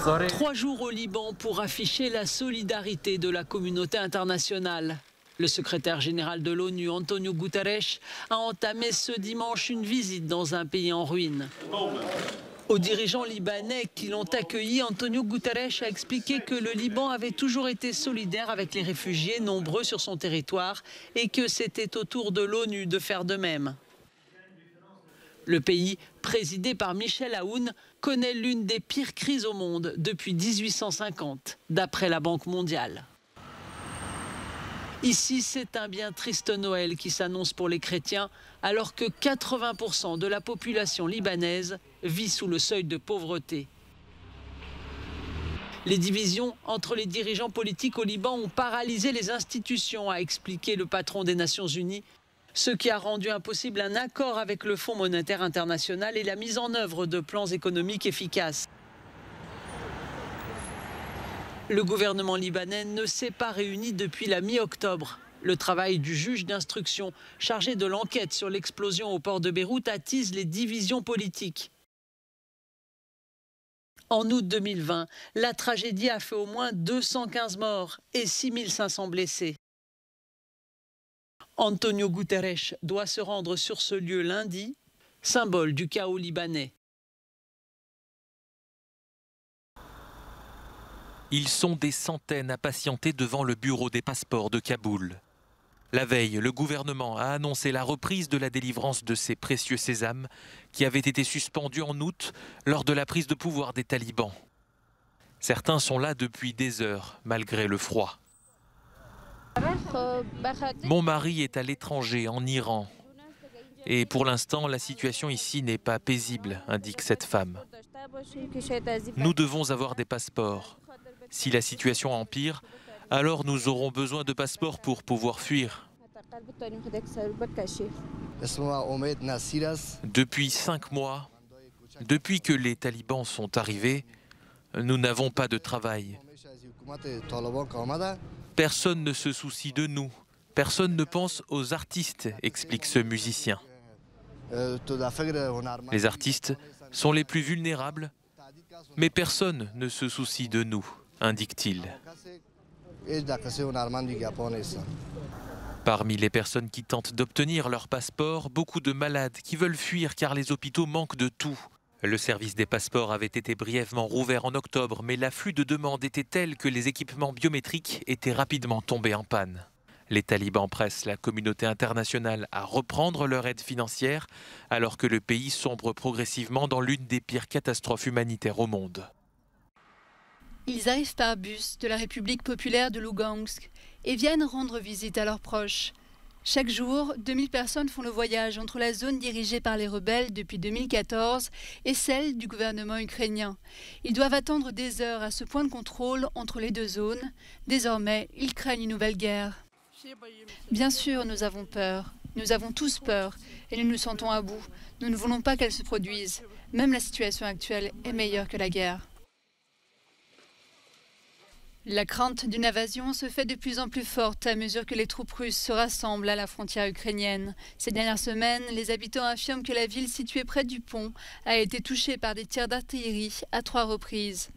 3 jours au Liban pour afficher la solidarité de la communauté internationale. Le secrétaire général de l'ONU, Antonio Guterres, a entamé ce dimanche une visite dans un pays en ruine. Aux dirigeants libanais qui l'ont accueilli, Antonio Guterres a expliqué que le Liban avait toujours été solidaire avec les réfugiés nombreux sur son territoire et que c'était au tour de l'ONU de faire de même. Le pays, présidé par Michel Aoun, connaît l'une des pires crises au monde depuis 1850, d'après la Banque mondiale. Ici, c'est un bien triste Noël qui s'annonce pour les chrétiens, alors que 80% de la population libanaise vit sous le seuil de pauvreté. Les divisions entre les dirigeants politiques au Liban ont paralysé les institutions, a expliqué le patron des Nations Unies, ce qui a rendu impossible un accord avec le Fonds monétaire international et la mise en œuvre de plans économiques efficaces. Le gouvernement libanais ne s'est pas réuni depuis la mi-octobre. Le travail du juge d'instruction chargé de l'enquête sur l'explosion au port de Beyrouth attise les divisions politiques. En août 2020, la tragédie a fait au moins 215 morts et 6500 blessés. Antonio Guterres doit se rendre sur ce lieu lundi, symbole du chaos libanais. Ils sont des centaines à patienter devant le bureau des passeports de Kaboul. La veille, le gouvernement a annoncé la reprise de la délivrance de ces précieux sésames qui avaient été suspendus en août lors de la prise de pouvoir des talibans. Certains sont là depuis des heures, malgré le froid. Mon mari est à l'étranger, en Iran. Et pour l'instant, la situation ici n'est pas paisible, indique cette femme. Nous devons avoir des passeports. Si la situation empire, alors nous aurons besoin de passeports pour pouvoir fuir. Depuis 5 mois, depuis que les talibans sont arrivés, nous n'avons pas de travail. Personne ne se soucie de nous. Personne ne pense aux artistes, explique ce musicien. Les artistes sont les plus vulnérables, mais personne ne se soucie de nous, indique-t-il. Parmi les personnes qui tentent d'obtenir leur passeport, beaucoup de malades qui veulent fuir car les hôpitaux manquent de tout. Le service des passeports avait été brièvement rouvert en octobre, mais l'afflux de demandes était tel que les équipements biométriques étaient rapidement tombés en panne. Les talibans pressent la communauté internationale à reprendre leur aide financière, alors que le pays sombre progressivement dans l'une des pires catastrophes humanitaires au monde. Ils arrivent par bus de la République populaire de Lougansk et viennent rendre visite à leurs proches. Chaque jour, 2000 personnes font le voyage entre la zone dirigée par les rebelles depuis 2014 et celle du gouvernement ukrainien. Ils doivent attendre des heures à ce point de contrôle entre les deux zones. Désormais, ils craignent une nouvelle guerre. Bien sûr, nous avons peur. Nous avons tous peur et nous nous sentons à bout. Nous ne voulons pas qu'elle se produise. Même la situation actuelle est meilleure que la guerre. La crainte d'une invasion se fait de plus en plus forte à mesure que les troupes russes se rassemblent à la frontière ukrainienne. Ces dernières semaines, les habitants affirment que la ville située près du pont a été touchée par des tirs d'artillerie à 3 reprises.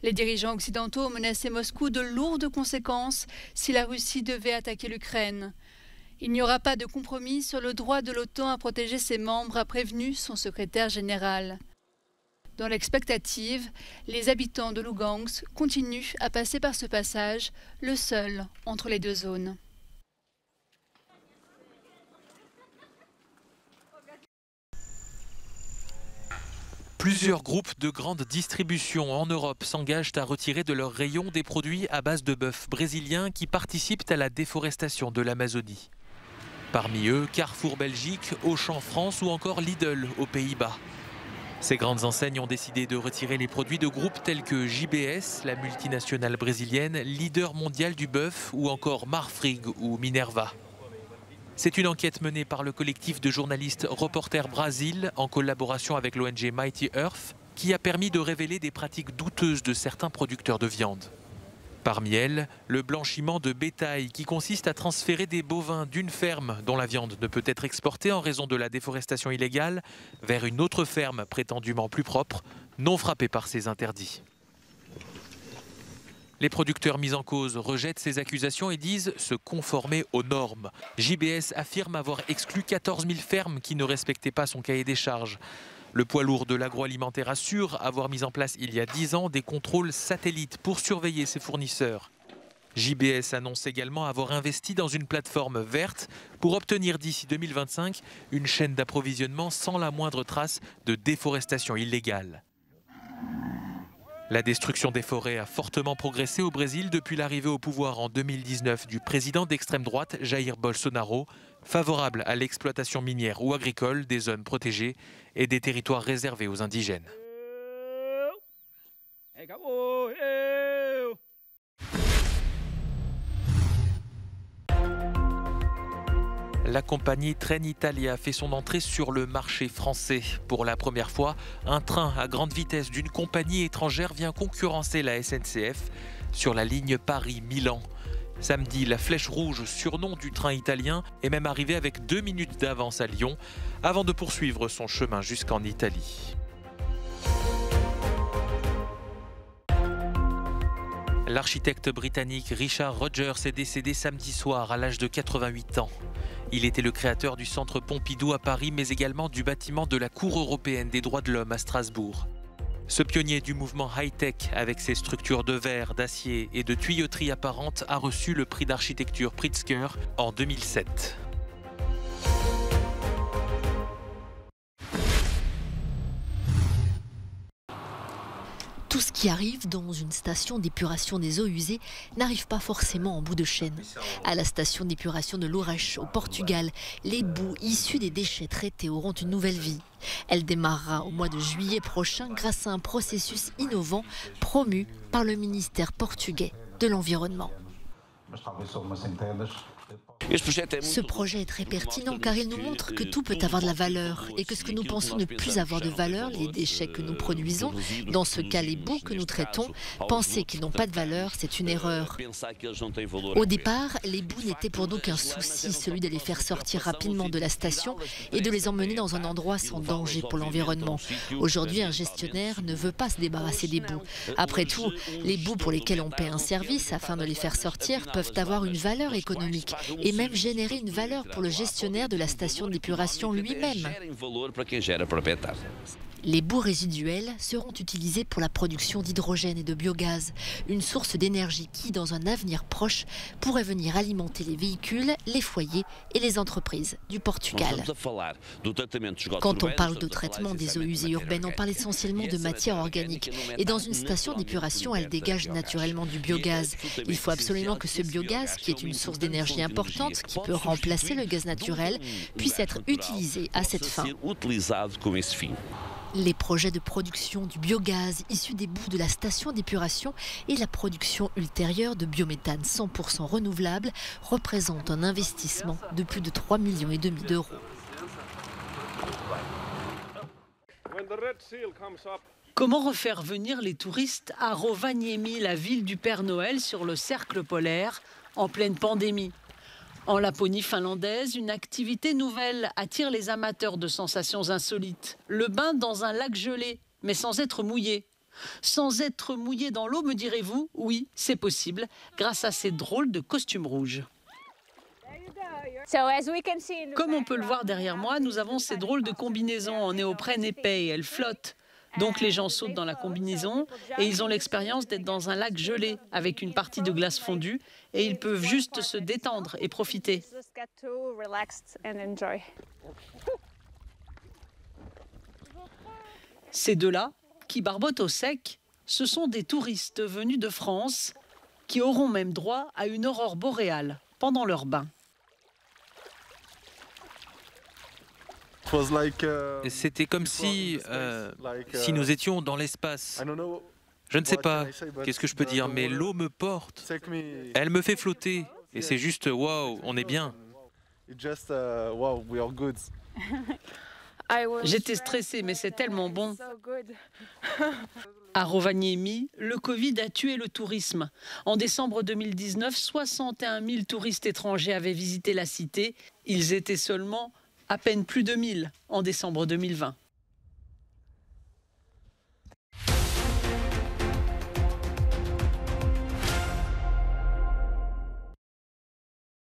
Les dirigeants occidentaux ont menacé Moscou de lourdes conséquences si la Russie devait attaquer l'Ukraine. Il n'y aura pas de compromis sur le droit de l'OTAN à protéger ses membres, a prévenu son secrétaire général. Dans l'expectative, les habitants de Lougansk continuent à passer par ce passage, le seul entre les deux zones. Plusieurs groupes de grande distribution en Europe s'engagent à retirer de leurs rayons des produits à base de bœuf brésilien qui participent à la déforestation de l'Amazonie. Parmi eux, Carrefour Belgique, Auchan France ou encore Lidl aux Pays-Bas. Ces grandes enseignes ont décidé de retirer les produits de groupes tels que JBS, la multinationale brésilienne, leader mondial du bœuf, ou encore Marfrig ou Minerva. C'est une enquête menée par le collectif de journalistes Reporters Brasil en collaboration avec l'ONG Mighty Earth qui a permis de révéler des pratiques douteuses de certains producteurs de viande. Parmi elles, le blanchiment de bétail qui consiste à transférer des bovins d'une ferme dont la viande ne peut être exportée en raison de la déforestation illégale vers une autre ferme prétendument plus propre, non frappée par ces interdits. Les producteurs mis en cause rejettent ces accusations et disent se conformer aux normes. JBS affirme avoir exclu 14 000 fermes qui ne respectaient pas son cahier des charges. Le poids lourd de l'agroalimentaire assure avoir mis en place il y a 10 ans des contrôles satellites pour surveiller ses fournisseurs. JBS annonce également avoir investi dans une plateforme verte pour obtenir d'ici 2025 une chaîne d'approvisionnement sans la moindre trace de déforestation illégale. La destruction des forêts a fortement progressé au Brésil depuis l'arrivée au pouvoir en 2019 du président d'extrême droite Jair Bolsonaro, favorable à l'exploitation minière ou agricole des zones protégées et des territoires réservés aux indigènes. La compagnie Trenitalia fait son entrée sur le marché français. Pour la première fois, un train à grande vitesse d'une compagnie étrangère vient concurrencer la SNCF sur la ligne Paris-Milan. Samedi, la Flèche Rouge, surnom du train italien, est même arrivée avec 2 minutes d'avance à Lyon, avant de poursuivre son chemin jusqu'en Italie. L'architecte britannique Richard Rogers est décédé samedi soir à l'âge de 88 ans. Il était le créateur du centre Pompidou à Paris, mais également du bâtiment de la Cour européenne des droits de l'homme à Strasbourg. Ce pionnier du mouvement high-tech, avec ses structures de verre, d'acier et de tuyauterie apparente, a reçu le prix d'architecture Pritzker en 2007. Tout ce qui arrive dans une station d'épuration des eaux usées n'arrive pas forcément en bout de chaîne. À la station d'épuration de Lourdes, au Portugal, les boues issues des déchets traités auront une nouvelle vie. Elle démarrera au mois de juillet prochain grâce à un processus innovant promu par le ministère portugais de l'Environnement. Ce projet est très pertinent car il nous montre que tout peut avoir de la valeur et que ce que nous pensons ne plus avoir de valeur, les déchets que nous produisons, dans ce cas les boues que nous traitons, penser qu'ils n'ont pas de valeur, c'est une erreur. Au départ, les boues n'étaient pour nous qu'un souci, celui de les faire sortir rapidement de la station et de les emmener dans un endroit sans danger pour l'environnement. Aujourd'hui, un gestionnaire ne veut pas se débarrasser des boues. Après tout, les boues pour lesquelles on paie un service afin de les faire sortir peuvent avoir une valeur économique et même générer une valeur pour le gestionnaire de la station d'épuration lui-même. Les boues résiduelles seront utilisées pour la production d'hydrogène et de biogaz, une source d'énergie qui, dans un avenir proche, pourrait venir alimenter les véhicules, les foyers et les entreprises du Portugal. Quand on parle de traitement des eaux usées urbaines, on parle essentiellement de matière organique. Et dans une station d'épuration, elle dégage naturellement du biogaz. Il faut absolument que ce biogaz, qui est une source d'énergie importante, qui peut remplacer le gaz naturel, puisse être utilisé à cette fin. Les projets de production du biogaz issus des boues de la station d'épuration et la production ultérieure de biométhane 100% renouvelable représentent un investissement de plus de 3,5 millions d'euros. Comment refaire venir les touristes à Rovaniemi, la ville du Père Noël sur le cercle polaire, en pleine pandémie ? En Laponie finlandaise, une activité nouvelle attire les amateurs de sensations insolites. Le bain dans un lac gelé, mais sans être mouillé. Sans être mouillé dans l'eau, me direz-vous? Oui, c'est possible, grâce à ces drôles de costumes rouges. Comme on peut le voir derrière moi, nous avons ces drôles de combinaisons en néoprène épais et elles flottent. Donc les gens sautent dans la combinaison et ils ont l'expérience d'être dans un lac gelé avec une partie de glace fondue et ils peuvent juste se détendre et profiter. Ces deux-là, qui barbotent au sec, ce sont des touristes venus de France qui auront même droit à une aurore boréale pendant leur bain. C'était comme si nous étions dans l'espace. Je ne sais pas, qu'est-ce que je peux dire, mais l'eau me porte. Elle me fait flotter. Et c'est juste, waouh, on est bien. J'étais stressée, mais c'est tellement bon. À Rovaniemi, le Covid a tué le tourisme. En décembre 2019, 61 000 touristes étrangers avaient visité la cité. Ils étaient seulement à peine plus de 1000 en décembre 2020.